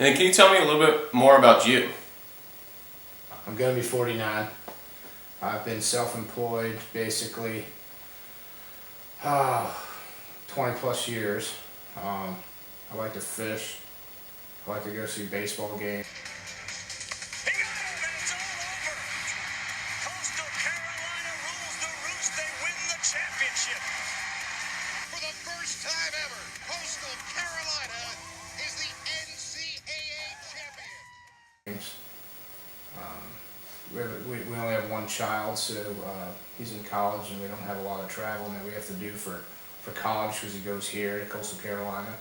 then can you tell me a little bit more about you? I'm going to be 49. I've been self-employed basically 20 plus years. I like to fish. I like to go see baseball games. Coastal Carolina rules the roost. They win the championship. For the first time ever, Coastal Carolina is the NCAA champion. We only have one child, so he's in college, and we don't have a lot of traveling that we have to do for college because he goes here to Coastal Carolina.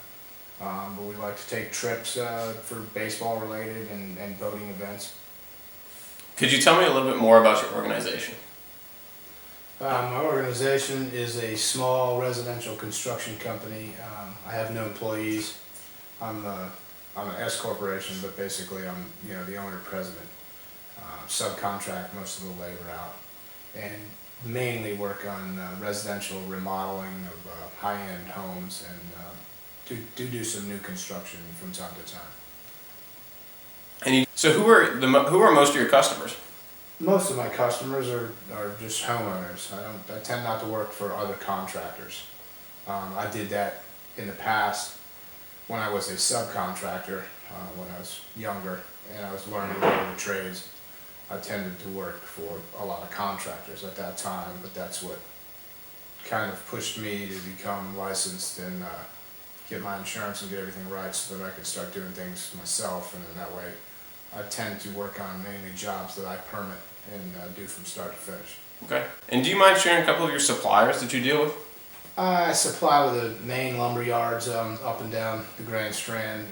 But we like to take trips for baseball related and boating events. Could you tell me a little bit more about your organization? My organization is a small residential construction company. I have no employees. I'm an S corporation, but basically I'm the owner president. Subcontract most of the labor out, and mainly work on residential remodeling of high-end homes, and do some new construction from time to time. And so who are most of your customers? Most of my customers are just homeowners. I tend not to work for other contractors. I did that in the past when I was a subcontractor, when I was younger and I was learning all the trades. I tended to work for a lot of contractors at that time, but that's what kind of pushed me to become licensed and get my insurance and get everything right so that I could start doing things myself, and then that way I tend to work on mainly jobs that I permit and do from start to finish. Okay. And do you mind sharing a couple of your suppliers that you deal with? I supply with the main lumber yards up and down the Grand Strand.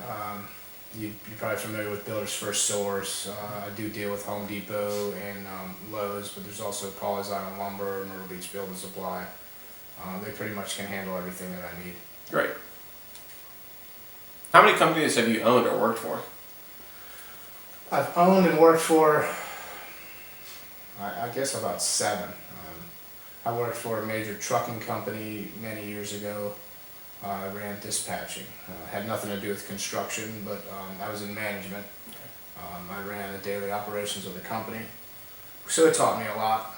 You're probably familiar with Builders First Stores. I do deal with Home Depot and Lowe's, but there's also Paul's Island Lumber, Myrtle Beach Building Supply. They pretty much can handle everything that I need. Great. How many companies have you owned or worked for? I've owned and worked for, I guess, about 7. I worked for a major trucking company many years ago. I ran dispatching. Had nothing to do with construction, but I was in management. I ran the daily operations of the company, so it taught me a lot.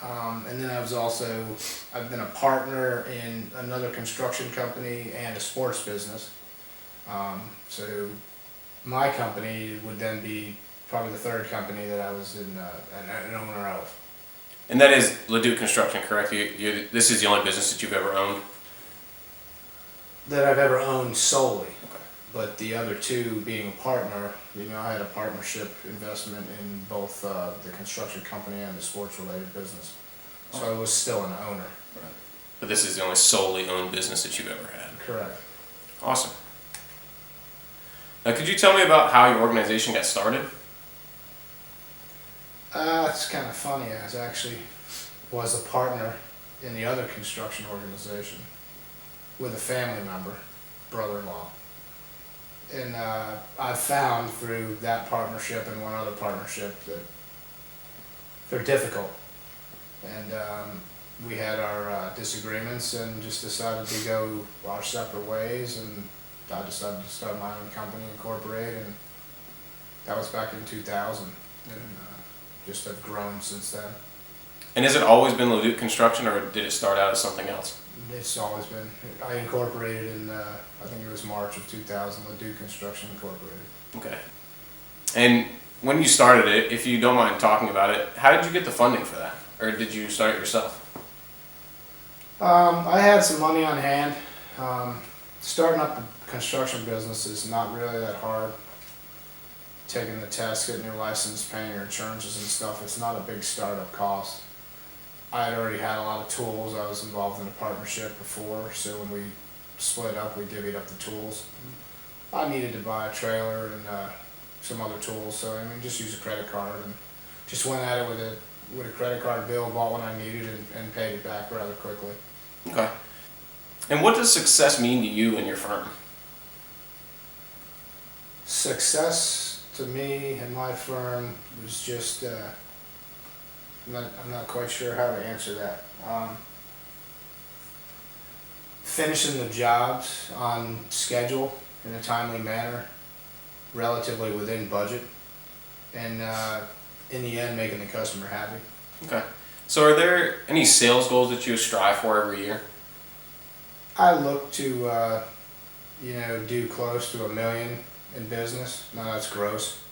And then I've been a partner in another construction company and a sports business. So my company would then be probably the third company that I was an owner of. And that is LeDuc Construction, correct? This is the only business that you've ever owned? That I've ever owned solely. Okay. But the other two, being a partner, I had a partnership investment in both the construction company and the sports related business. So I was still an owner. Right. But this is the only solely owned business that you've ever had? Correct. Awesome. Now could you tell me about how your organization got started? It's kind of funny. I actually was a partner in the other construction organization with a family member, brother-in-law. And I found through that partnership and one other partnership that they're difficult. And we had our disagreements and just decided to go our separate ways, and I decided to start my own company, incorporate, and that was back in 2000. And just have grown since then. And has it always been LeDuc Construction, or did it start out as something else? It's always been. I incorporated in, I think it was March of 2000, LeDuc Construction Incorporated. Okay. And when you started it, if you don't mind talking about it, how did you get the funding for that? Or did you start it yourself? I had some money on hand. Starting up a construction business is not really that hard. Taking the test, getting your license, paying your insurances and stuff, it's not a big startup cost. I had already had a lot of tools. I was involved in a partnership before, so when we split up, we divvied up the tools. I needed to buy a trailer and some other tools, so just use a credit card and just went at it with a credit card bill, bought what I needed and paid it back rather quickly. Okay. And what does success mean to you and your firm? Success to me and my firm was just, I'm not quite sure how to answer that. Finishing the jobs on schedule in a timely manner relatively within budget, and in the end, making the customer happy. Okay. So are there any sales goals that you strive for every year? I look to, do close to $1 million in business. Now that's gross.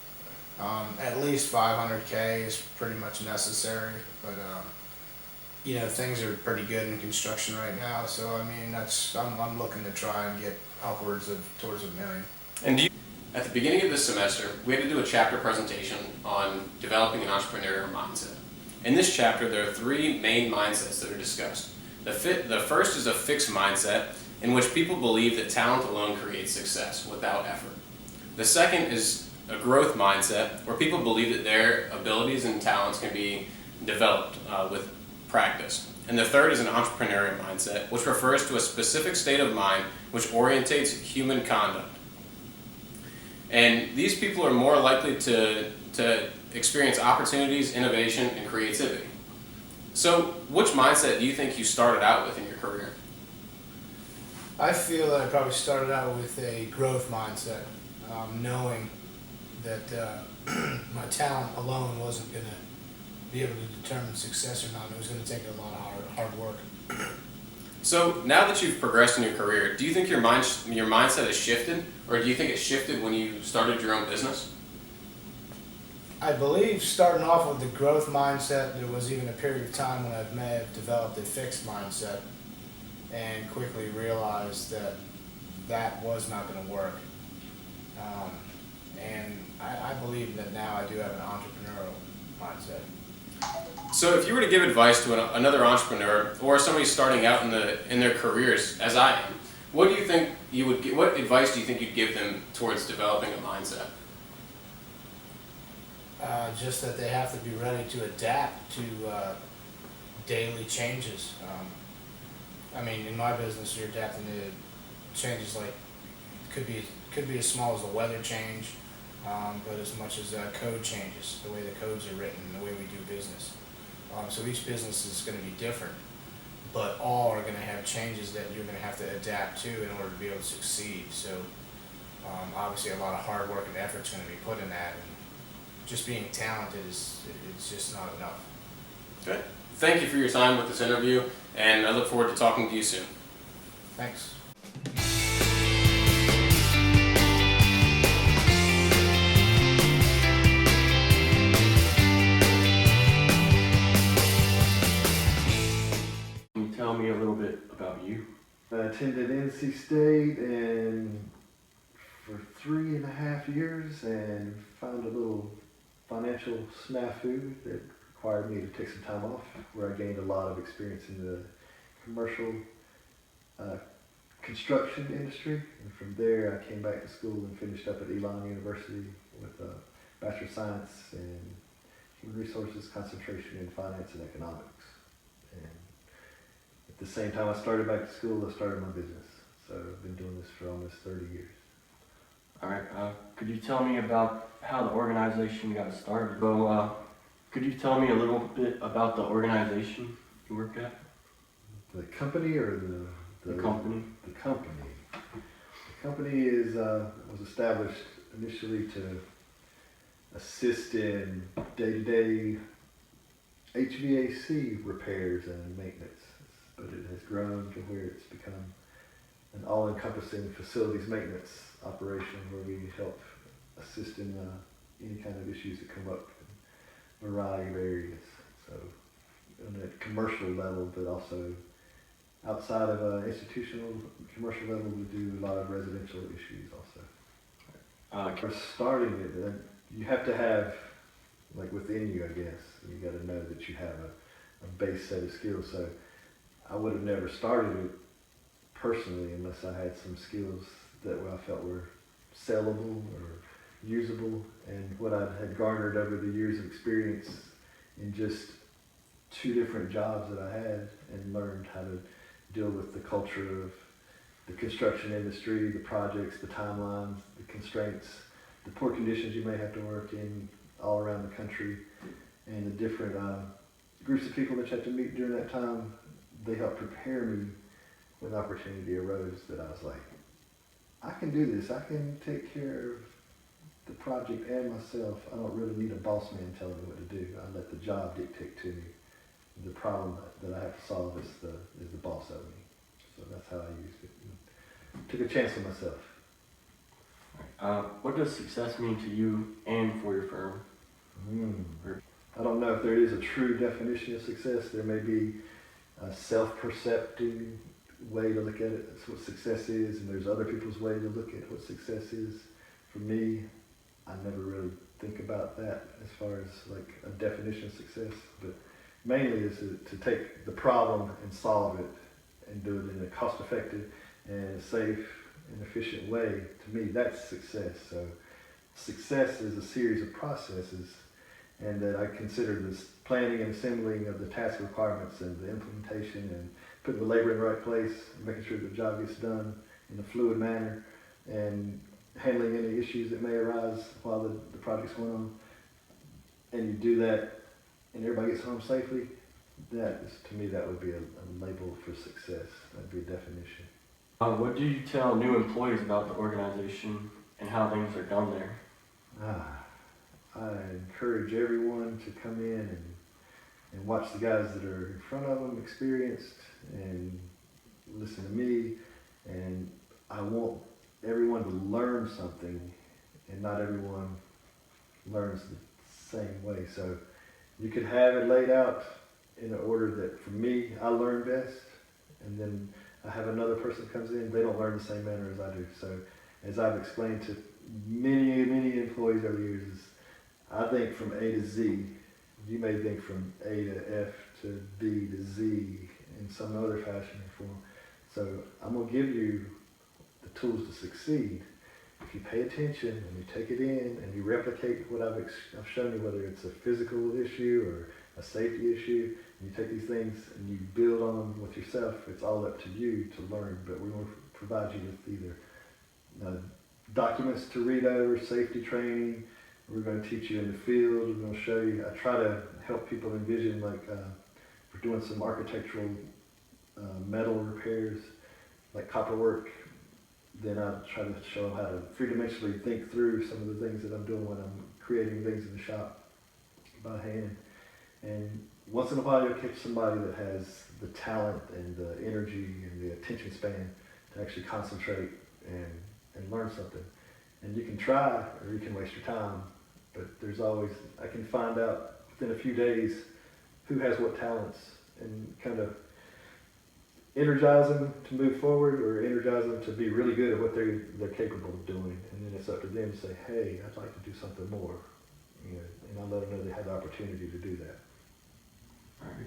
At least 500K is pretty much necessary, but things are pretty good in construction right now. So I mean, I'm looking to try and get upwards of towards $1 million. And at the beginning of this semester, we had to do a chapter presentation on developing an entrepreneurial mindset. In this chapter, there are 3 main mindsets that are discussed. The first is a fixed mindset, in which people believe that talent alone creates success without effort. The second is a growth mindset, where people believe that their abilities and talents can be developed with practice. And the third is an entrepreneurial mindset, which refers to a specific state of mind which orientates human conduct. And these people are more likely to experience opportunities, innovation, and creativity. So, which mindset do you think you started out with in your career? I feel that I probably started out with a growth mindset, knowing that my talent alone wasn't going to be able to determine success or not. It was going to take a lot of hard work. So now that you've progressed in your career, do you think your mindset has shifted, or do you think it shifted when you started your own business? I believe starting off with the growth mindset, there was even a period of time when I may have developed a fixed mindset and quickly realized that that was not going to work. And I believe that now I do have an entrepreneurial mindset. So if you were to give advice to another entrepreneur or somebody starting out in their careers, as I am, what do you think you would? What advice do you think you'd give them towards developing a mindset? Just that they have to be ready to adapt to daily changes. I mean, in my business, you're adapting to changes like could be as small as a weather change, but as much as code changes, the way the codes are written, the way we do business. So each business is going to be different, but all are going to have changes that you're going to have to adapt to in order to be able to succeed. So obviously, a lot of hard work and effort is going to be put in that. And just being talented it's just not enough. Good. Thank you for your time with this interview, and I look forward to talking to you soon. Thanks. Can you tell me a little bit about you? I attended NC State and for 3.5 years and found a little financial snafu that required me to take some time off, where I gained a lot of experience in the commercial construction industry. And from there, I came back to school and finished up at Elon University with a Bachelor of Science in Human Resources, concentration in Finance and Economics. And at the same time I started back to school, I started my business. So I've been doing this for almost 30 years. All right. Could you tell me about how the organization got started? So, could you tell me a little bit about the organization you work at? The company or The company? The company. The company was established initially to assist in day-to-day HVAC repairs and maintenance, but it has grown to where it's become an all-encompassing facilities maintenance operation where we help assist in any kind of issues that come up in a variety of areas. So on a commercial level, but also outside of an institutional commercial level, we do a lot of residential issues also. For starting it, you have to have, like within you, I guess, you got to know that you have a base set of skills. So I would have never started it personally unless I had some skills that I felt were sellable or usable, and what I had garnered over the years of experience in just 2 different jobs that I had, and learned how to deal with the culture of the construction industry, the projects, the timelines, the constraints, the poor conditions you may have to work in all around the country, and the different groups of people that you have to meet during that time. They helped prepare me when opportunity arose, that I was like, I can do this. I can take care of the project and myself, I don't really need a boss man telling me what to do. I let the job dictate to me. The problem that I have to solve is the boss of me. So that's how I used it. Took a chance on myself. What does success mean to you and for your firm? I don't know if there is a true definition of success. There may be a self-perceptive way to look at it. That's what success is, and there's other people's way to look at what success is. For me, I never really think about that as far as like a definition of success, but mainly is to take the problem and solve it and do it in a cost-effective and safe and efficient way. To me, that's success. So success is a series of processes, and that I consider this planning and assembling of the task requirements and the implementation and putting the labor in the right place, making sure the job gets done in a fluid manner, and handling any issues that may arise while the project's going on. And you do that and everybody gets home safely. That is, to me, that would be a label for success. That'd be a definition. What do you tell new employees about the organization and how things are done there? I encourage everyone to come in and watch the guys that are in front of them, experienced, and listen to me. And I want everyone to learn something, and not everyone learns the same way. So you could have it laid out in an order that, for me, I learn best, and then I have another person comes in, they don't learn the same manner as I do. So as I've explained to many employees over the years, I think from A to Z. You may think from A to F to B to Z in some other fashion or form. So I'm going to give you the tools to succeed. If you pay attention and you take it in and you replicate what I've shown you, whether it's a physical issue or a safety issue, and you take these things and you build on them with yourself, it's all up to you to learn. But we're going to provide you with either documents to read over, safety training. We're going to teach you in the field. We're going to show you. I try to help people envision, like we're doing some architectural metal repairs, like copper work. Then I try to show them how to three-dimensionally think through some of the things that I'm doing when I'm creating things in the shop by hand. And once in a while you'll catch somebody that has the talent and the energy and the attention span to actually concentrate and learn something. And you can try or you can waste your time, but there's always, I can find out within a few days who has what talents and kind of energize them to move forward or energize them to be really good at what they're capable of doing. And then it's up to them to say, hey, I'd like to do something more. You know, and I let them know they have the opportunity to do that. All right.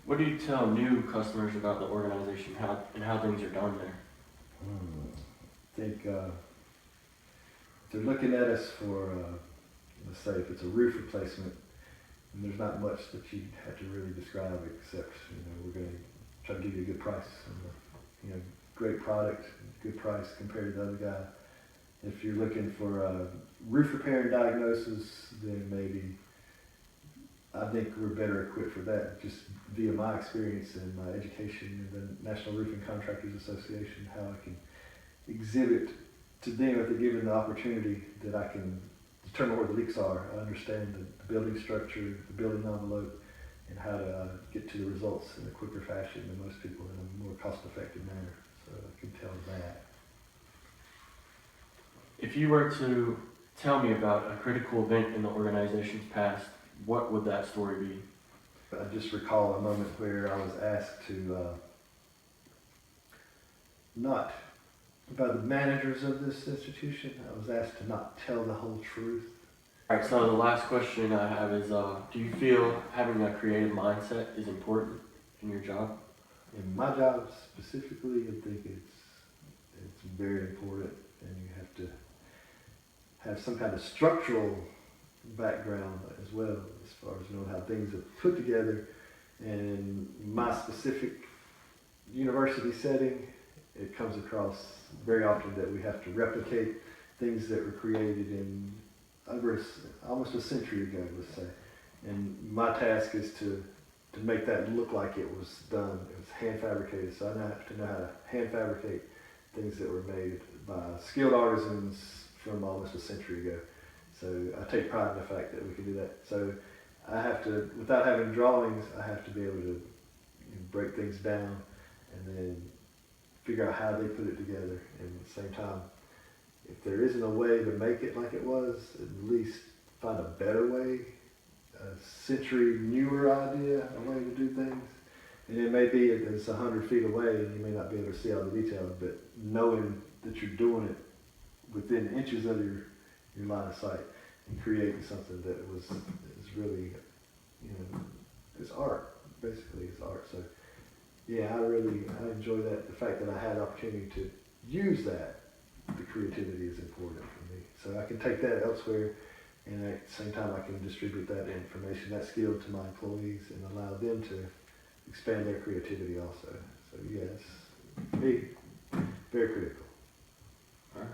What do you tell new customers about the organization and how things are done there? I think if they're looking at us for, let's say if it's a roof replacement, and there's not much that you have to really describe except, we're going to try to give you a good price. And, great product, good price compared to the other guy. If you're looking for a roof repair and diagnosis, then maybe I think we're better equipped for that, just via my experience and my education in the National Roofing Contractors Association, how I can exhibit to them, if they're given the opportunity, that I can determine where the leaks are. I understand the building structure, the building envelope, and how to get to the results in a quicker fashion than most people in a more cost-effective manner. So I can tell that. If you were to tell me about a critical event in the organization's past, what would that story be? I just recall a moment where I was asked to not, by the managers of this institution, I was asked to not tell the whole truth. All right, so the last question I have is, do you feel having a creative mindset is important in your job? In my job specifically, I think it's very important, and you have to have some kind of structural background as well, as far as knowing how things are put together. And in my specific university setting, it comes across very often that we have to replicate things that were created in almost a century ago, let's say. And my task is to make that look like it was done. It was hand fabricated, so I have to know how to hand fabricate things that were made by skilled artisans from almost a century ago. So I take pride in the fact that we can do that. So I have to, without having drawings, I have to be able to break things down and then figure out how they put it together. And at the same time, if there isn't a way to make it like it was, at least find a better way, a century newer idea, a way to do things. And it may be it's 100 feet away and you may not be able to see all the details, but knowing that you're doing it within inches of your line of sight and creating something that is really, it's art, basically it's art. So yeah, I enjoy that, the fact that I had the opportunity to use that. The creativity is important for me. So I can take that elsewhere, and at the same time I can distribute that information, that skill to my employees and allow them to expand their creativity also. So yes, for me, very critical. All right.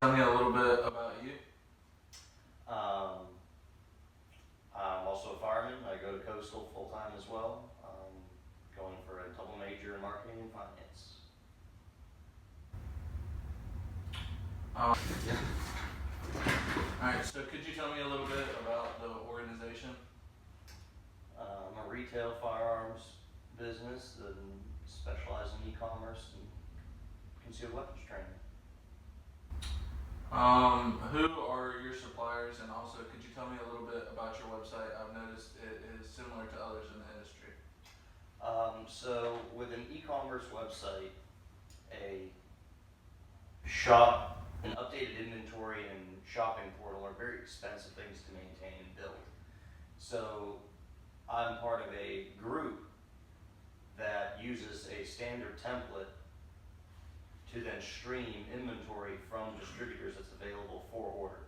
Tell me a little bit about you. I'm also a fireman. I go to Coastal full time as well. Going for a double major in marketing and finance. Alright, so could you tell me a little bit about the organization? I'm a retail firearms business that specializes in e-commerce and concealed weapons training. Who are your suppliers, and also could you tell me a little bit about your website? I've noticed it is similar to others in the industry. So with an e-commerce website, a shop, an updated inventory and shopping portal are very expensive things to maintain and build. So I'm part of a group that uses a standard template to then stream inventory from distributors that's available for order.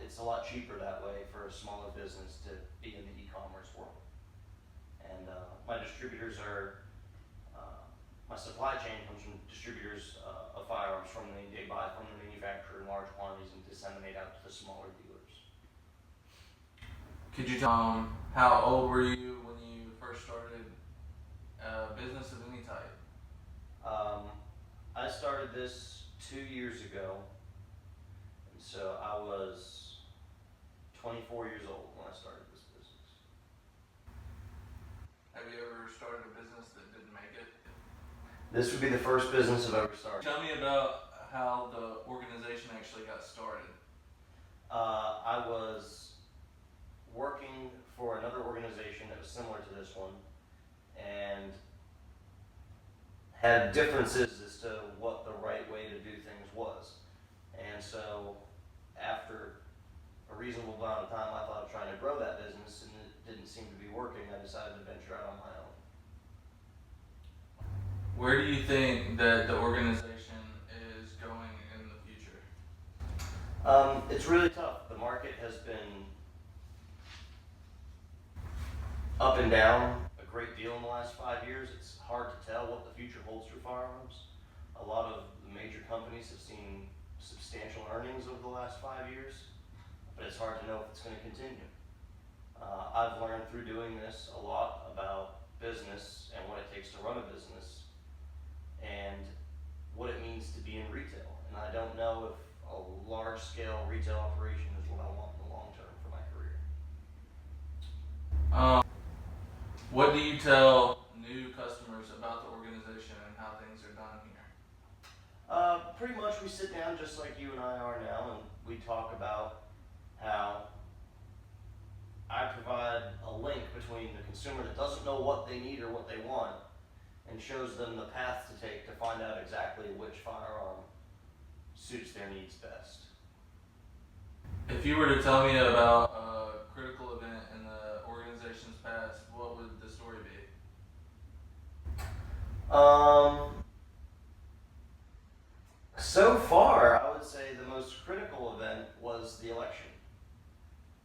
It's a lot cheaper that way for a smaller business to be in the e-commerce world. And my distributors are, my supply chain comes from distributors of firearms they buy from the manufacturer in large quantities and disseminate out to the smaller dealers. Could you tell how old were you when you first started a business of any type? I started this 2 years ago, and so I was 24 years old when I started this business. Have you ever started a business that didn't make it? This would be the first business I've ever started. Tell me about how the organization actually got started. I was working for another organization that was similar to this one, and had differences as to what the right way to do things was. And so after a reasonable amount of time, I thought of trying to grow that business, and it didn't seem to be working. I decided to venture out on my own. Where do you think that the organization is going in the future? It's really tough. The market has been up and down a great deal in the last 5 years. It's hard to tell what the future holds for firearms. A lot of the major companies have seen substantial earnings over the last 5 years, but it's hard to know if it's going to continue. I've learned through doing this a lot about business and what it takes to run a business and what it means to be in retail. And I don't know if a large-scale retail operation is what I want in the long term for my career. What do you tell new customers about the organization and how things are done here? Pretty much we sit down just like you and I are now, and we talk about how I provide a link between the consumer that doesn't know what they need or what they want and shows them the path to take to find out exactly which firearm suits their needs best. If you were to tell me about a critical event in the organization's past, what would the story be? So far, I would say the most critical event was the election.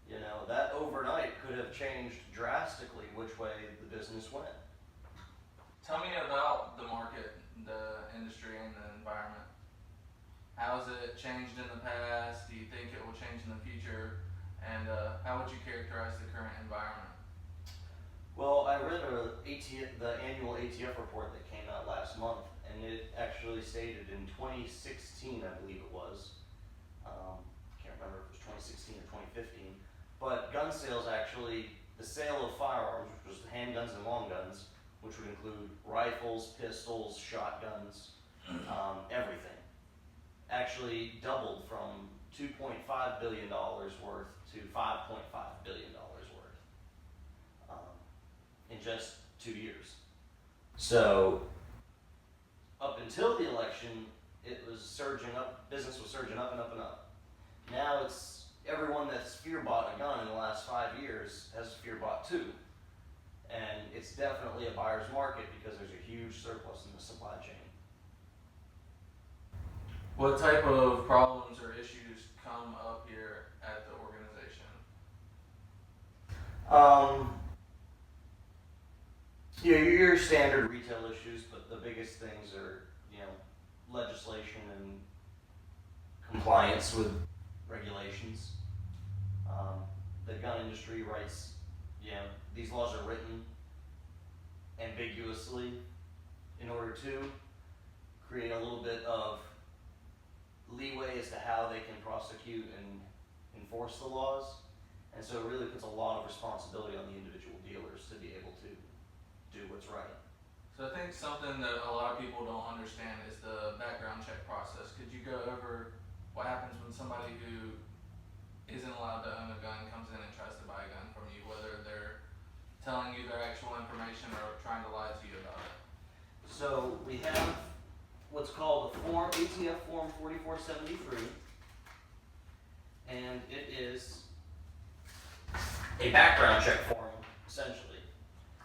You know, that overnight could have changed drastically which way the business went. Tell me about the market, the industry, and the environment. How's it changed in the past? Do you think it will change in the future? And how would you characterize the current environment? Well, I read the annual ATF report that came out last month, and it actually stated in 2016, I believe it was, can't remember if it was 2016 or 2015, but gun sales actually, the sale of firearms, which was handguns and long guns, which would include rifles, pistols, shotguns, everything, actually doubled from $2.5 billion worth to $5.5 billion worth in just 2 years. So up until the election, it was surging up, business was surging up and up and up. Now it's everyone that's fear bought a gun in the last 5 years has fear bought 2. And it's definitely a buyer's market because there's a huge surplus in the supply chain. What type of problems or issues come up here at the organization? Yeah, your standard retail issues, but the biggest things are, legislation and compliance with regulations. The gun industry writes, these laws are written ambiguously in order to create a little bit of leeway as to how they can prosecute and enforce the laws. And so it really puts a lot of responsibility on the individual dealers to be able to do what's right. So I think something that a lot of people don't understand is the background check process. Could you go over what happens when somebody who isn't allowed to own a gun comes in and tries to buy a gun from you, whether they're telling you their actual information or trying to lie to you about it? So we have what's called the ATF Form 4473, and it is a background check form, essentially.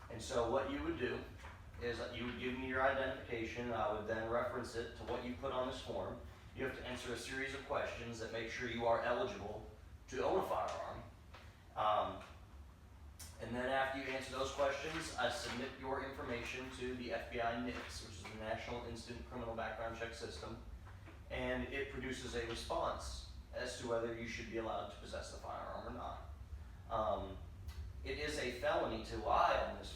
And so what you would do is that you would give me your identification, I would then reference it to what you put on this form. You have to answer a series of questions that make sure you are eligible to own a firearm. And then after you answer those questions, I submit your information to the FBI NICS, which is the National Instant Criminal Background Check System, and it produces a response as to whether you should be allowed to possess the firearm or not. It is a felony to lie on this